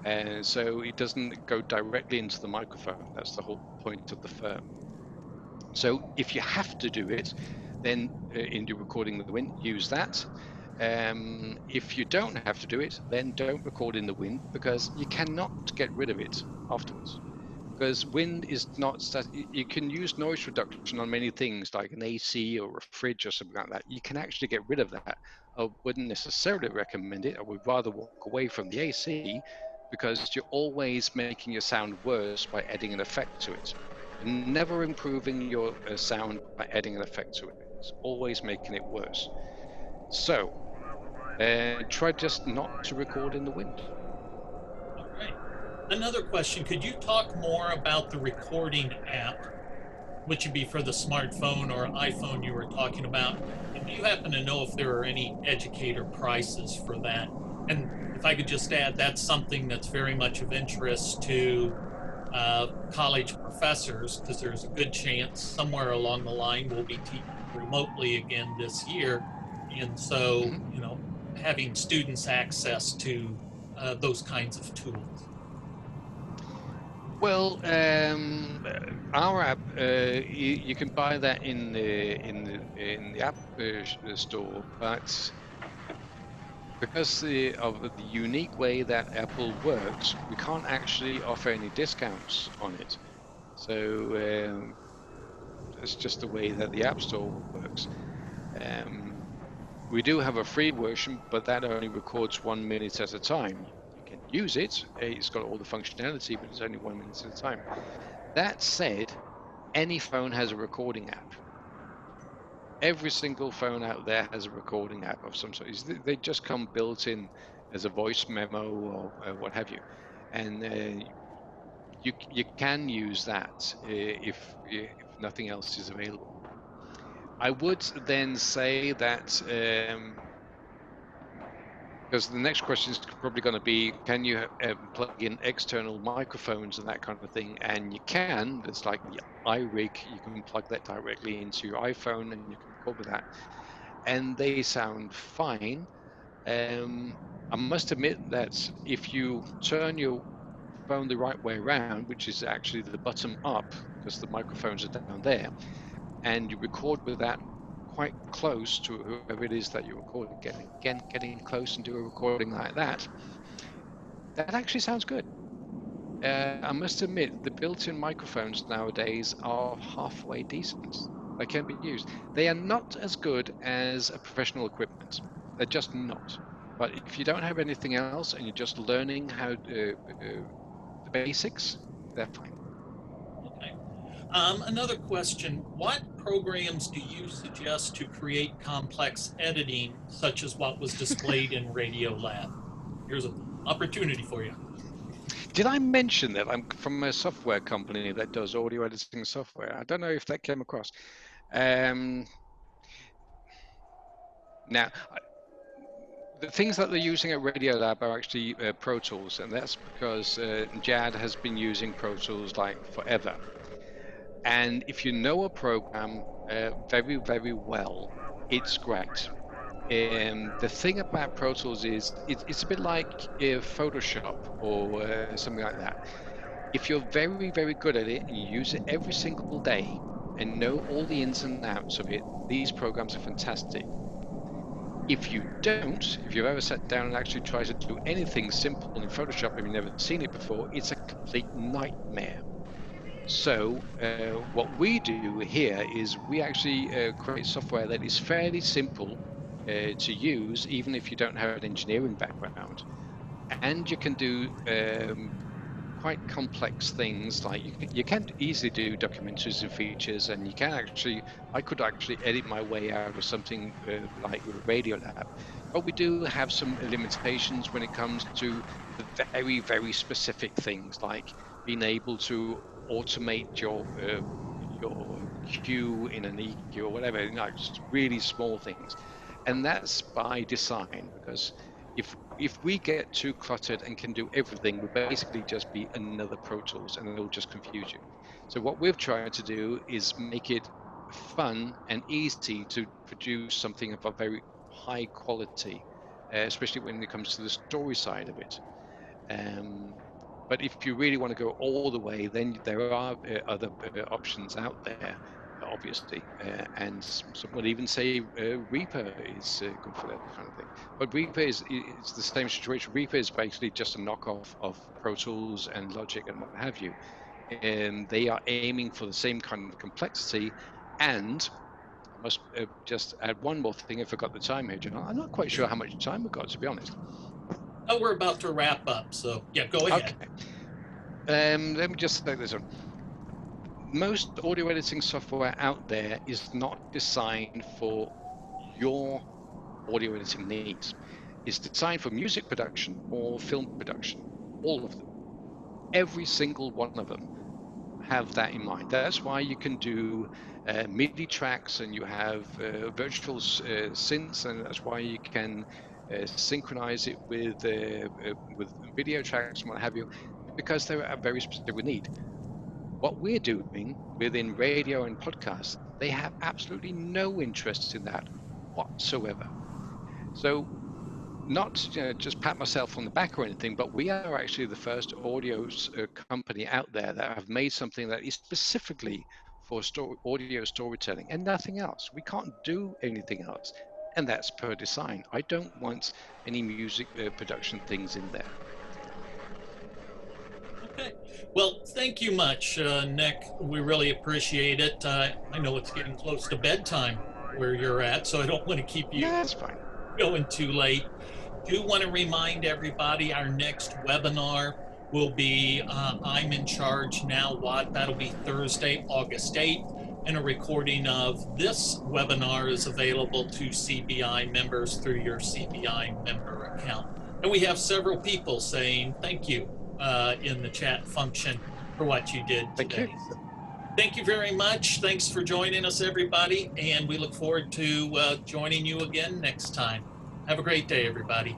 and so it doesn't go directly into the microphone. That's the whole point of the fur. So if you have to do it, then in your recording the wind, use that. If you don't have to do it, then don't record in the wind, because you cannot get rid of it afterwards. Because wind is not, you can use noise reduction on many things like an AC or a fridge or something like that. You can actually get rid of that. I wouldn't necessarily recommend it. I would rather walk away from the AC, because you're always making your sound worse by adding an effect to it. You're never improving your sound by adding an effect to it. It's always making it worse. So try just not to record in the wind. Another question, could you talk more about the recording app, which would be for the smartphone or iPhone you were talking about? And do you happen to know if there are any educator prices for that? And if I could just add, that's something that's very much of interest to college professors, because there's a good chance somewhere along the line we'll be teaching remotely again this year. And so, you know, having students access to those kinds of tools. Well, our app, you can buy that in the app store, but because of the unique way that Apple works, we can't actually offer any discounts on it. So it's just the way that the App Store works. We do have a free version, but that only records 1 minute at a time. You can use it. It's got all the functionality, but it's only 1 minute at a time. That said, any phone has a recording app. Every single phone out there has a recording app of some sort. They just come built in as a voice memo or what have you, and you can use that if nothing else is available. I would then say that because the next question is probably going to be, can you plug in external microphones and that kind of thing? And you can. It's like the iRig. You can plug that directly into your iPhone and you can record with that. And they sound fine. I must admit that if you turn your phone the right way around, which is actually the bottom up, because the microphones are down there, and you record with that quite close to whoever it is that you're recording, getting close and do a recording like that, that actually sounds good. I must admit, the built-in microphones nowadays are halfway decent. They can be used. They are not as good as a professional equipment. They're just not. But if you don't have anything else and you're just learning how the basics, they're fine. Okay. Another question, what programs do you suggest to create complex editing, such as what was displayed in Radiolab? Here's an opportunity for you. Did I mention that I'm from a software company that does audio editing software? I don't know if that came across. Now, the things that they're using at Radiolab are actually Pro Tools, and that's because Jad has been using Pro Tools like forever. And if you know a program very, very well, it's great. The thing about Pro Tools is it's a bit like Photoshop or something like that. If you're very, very good at it and you use it every single day and know all the ins and outs of it, these programs are fantastic. If you don't, if you've ever sat down and actually tried to do anything simple in Photoshop and you've never seen it before, it's a complete nightmare. So what we do here is we actually create software that is fairly simple to use, even if you don't have an engineering background. And you can do quite complex things, like you can easily do documentaries and features, and you can actually, I could actually edit my way out of something like with Radiolab, but we do have some limitations when it comes to the very, very specific things, like being able to automate your cue in an EQ or whatever, you know, just really small things. And that's by design, because if we get too cluttered and can do everything, we'll basically just be another Pro Tools and it'll just confuse you. So what we've tried to do is make it fun and easy to produce something of a very high quality, especially when it comes to the story side of it. But if you really want to go all the way, then there are other options out there, obviously, and some would even say Reaper is good for that kind of thing. But Reaper it's the same situation. Reaper is basically just a knockoff of Pro Tools and Logic and what have you, and they are aiming for the same kind of complexity. And I must just add one more thing. I forgot the time here, John. I'm not quite sure how much time we've got, to be honest. Oh, we're about to wrap up, so yeah, go ahead. Okay. Let me just say this one. Most audio editing software out there is not designed for your audio editing needs. It's designed for music production or film production, all of them. every single one of them have that in mind. That's why you can do MIDI tracks, and you have virtual synths, and that's why you can synchronize it with video tracks and what have you, because they're a very specific need. What we're doing within radio and podcasts, they have absolutely no interest in that whatsoever. So, not to just pat myself on the back or anything, but we are actually the first audio company out there that have made something that is specifically for audio storytelling and nothing else. We can't do anything else, and that's per design. I don't want any music production things in there. Okay. Well, thank you much, Nick. We really appreciate it. I know it's getting close to bedtime where you're at, so I don't want to keep you that's fine. Going too late. Do want to remind everybody our next webinar will be I'm in Charge Now What. That'll be Thursday, August 8th. And a recording of this webinar is available to CBI members through your CBI member account. And we have several people saying thank you in the chat function for what you did today. Thank you. Thank you very much. Thanks for joining us, everybody. And we look forward to joining you again next time. Have a great day, everybody.